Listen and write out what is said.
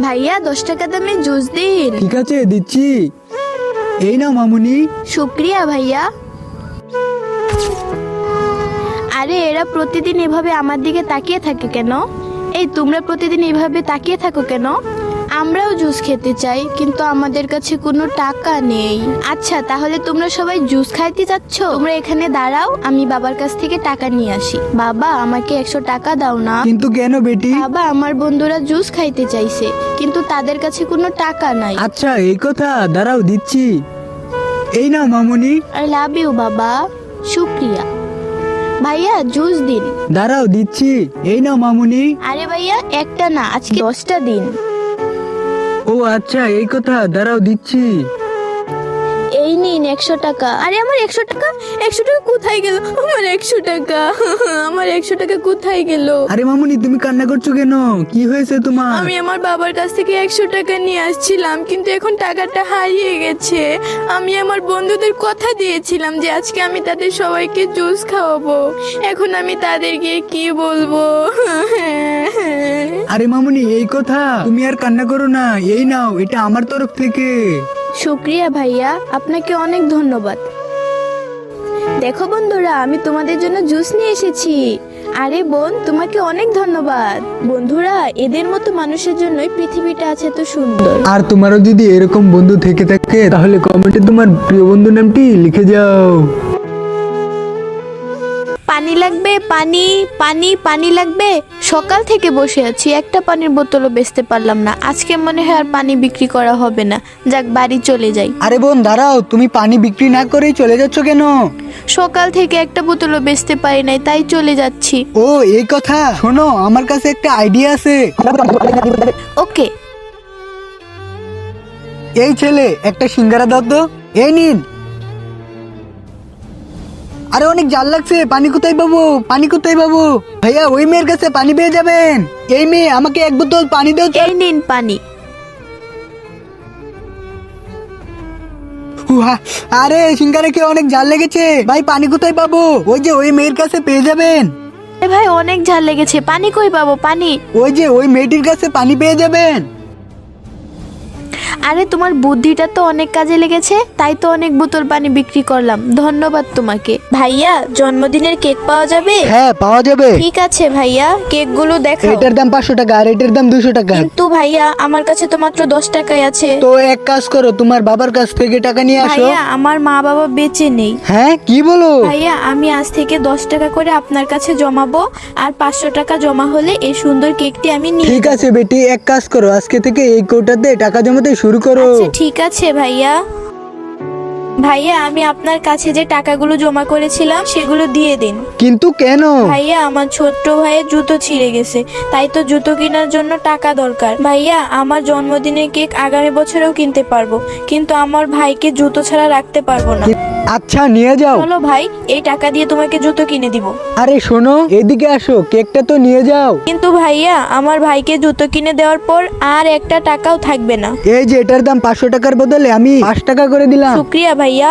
ভাইয়া 10 টাকা দামে জুস দিন। ঠিক আছে দিচ্ছি। এই নাও মামুনি। শুক্রিয়া ভাইয়া। আরে এরা প্রতিদিন এভাবে আমার দিকে তাকিয়ে থাকে কেন? এই তোমরা প্রতিদিন এভাবে তাকিয়ে থাকো কেন? আমরাও জুস খেতে চাই, কিন্তু আমাদের কাছে কোনো টাকা নেই। আচ্ছা তাহলে তোমরা সবাই জুস খাইতে যাচ্ছ? তোমরা এখানে দাঁড়াও, আমি বাবার কাছ থেকে টাকা নিয়ে আসি। বাবা আমাকে 100 টাকা দাও না। কিন্তু কেন বেটি? বাবা আমার বন্ধুরা জুস খাইতে চাইছে, কিন্তু তাদের কাছে কোনো টাকা নাই। আচ্ছা এই কথা, দাঁড়াও দিচ্ছি। এই নাও মামুনি। আই লাভ ইউ বাবা। শুক্রিয়া। ভাইয়া জুস দিন। দাঁড়াও দিচ্ছি। এই নাও মামুনি। আরে ভাইয়া একটা না, আজকে 10টা দিন। ও আচ্ছা এই কথা, দাঁড়াও দিচ্ছি। এই নিন 100 টাকা। আরে আমার 100 টাকা, 100 টাকা কোথায় গেল? আমার 100 টাকা, আমার 100 টাকা কোথায় গেল? আরে মামুনি তুমি কান্না করছো কেন? কি হয়েছে তোমার? আমি আমার বাবার কাছ থেকে 100 টাকা নিয়ে আসছিলাম, কিন্তু এখন টাকাটা হারিয়ে গেছে। আমি আমার বন্ধুদের কথা দিয়েছিলাম যে আজকে আমি তাদের সবাইকে জুস খাওয়াবো। এখন আমি তাদের গিয়ে কি বলবো? আরে মামুনি এই কথা, তুমি আর কান্না করো না। এই নাও, এটা আমার তরফ থেকে। শুক্রিয়া ভাইয়া, আপনাকে অনেক ধন্যবাদ। দেখো বন্ধুরা, আমি তোমাদের জন্য জুস নিয়ে এসেছি। আরে বোন, তোমাকে অনেক ধন্যবাদ। বন্ধুরা, এদের মতো মানুষের জন্যই পৃথিবীটা আছে এত সুন্দর। আর তোমারও যদি এরকম বন্ধু থেকে থাকে তাহলে কমেন্টে তোমার প্রিয় বন্ধু নামটি লিখে যাও। পানি লাগবে? পানি পানি পানি লাগবে? সকাল থেকে বসে আছি, একটা পানির বোতলও বেচতে পারলাম না। আজকে মনে হয় আর পানি বিক্রি করা হবে না। যাক, বাড়ি চলে যাই। আরে বোন দাঁড়াও, তুমি পানি বিক্রি না করেই চলে যাচ্ছ কেন? সকাল থেকে একটা বোতলও বেচতে পারি নাই, তাই চলে যাচ্ছি। ও এই কথা, শোনো আমার কাছে একটা আইডিয়া আছে। ওকে। এই ছেলে, একটা সিঙ্গারা দাও তো। এই নিন। আরে অনেক জাল লাগছে, পানি কোথায় পাবো? পানি কোথায় পাবো? ভাইয়া ওই মেয়ের কাছে পানি পেয়ে যাবেন। এই মেয়ে, আমাকে এক বোতল পানি দাও তো। এই নিন পানি। উহা, আরে সিঙ্গারা খেয়ে অনেক জাল লেগেছে ভাই, পানি কোথায় পাবো? ওই যে ওই মেয়ের কাছে পেয়ে যাবেন। এ ভাই, অনেক ঝাল লেগেছে, পানি কই পাবো? পানি ওই যে ওই মেয়েটির কাছে পানি পেয়ে যাবেন। আরে তোমার বুদ্ধিটা তো অনেক কাজে লেগেছে, তাই তো অনেক বোতল পানি বিক্রি করলাম। ধন্যবাদ তোমাকে। ভাইয়া, জন্মদিনের কেক পাওয়া যাবে? হ্যাঁ পাওয়া যাবে। ঠিক আছে ভাইয়া, কেকগুলো দেখাও। এটার দাম 500 টাকা আর এটার দাম 200 টাকা। কিন্তু ভাইয়া, আমার কাছে তো মাত্র 10 টাকাই আছে। তো এক কাজ করো, তোমার বাবার কাছ থেকে টাকা নিয়ে আসো। ভাইয়া, আমার মা বাবা বেঁচে নেই। হ্যাঁ কি বলো? ভাইয়া, আমি আজ থেকে 10 টাকা করে আপনার কাছে জমাবো, আর 500 টাকা জমা হলে এই সুন্দর কেকটি আমি নিয়ে ঠিক যাবো। আছে বেটি, এক কাজ করো, আজকে থেকে এই কৌটাতে টাকা জমাতে শুরু করো। আচ্ছা ঠিক আছে ভাইয়া। ভাইয়া, আমি আপনার কাছে যে টাকাগুলো জমা করেছিলাম সেগুলো দিয়ে দিন। কিন্তু কেন? ভাইয়া, আমার ছোট্ট ভাইয়ের জুতো ছিঁড়ে গেছে, তাই তো জুতো কেনার জন্য টাকা দরকার। ভাইয়া, আমার জন্মদিনের কেক আগামী বছরেও কিনতে পারবো, কিন্তু আমার ভাইকে জুতো ছাড়া রাখতে পারবো না। আচ্ছা নিয়ে যাও। চলো ভাই, এই টাকা দিয়ে তোমাকে জুতো কিনে দিব। আরে শোনো, এদিকে আসো, কেকটা তো নিয়ে যাও। কিন্তু ভাইয়া, আমার ভাইকে জুতো কিনে দেওয়ার পর আর একটা টাকাও থাকবে না। এই যে এটার দাম 500 টাকার বদলে আমি 5 টাকা করে দিলাম। শুক্রিয়া ভাইয়া।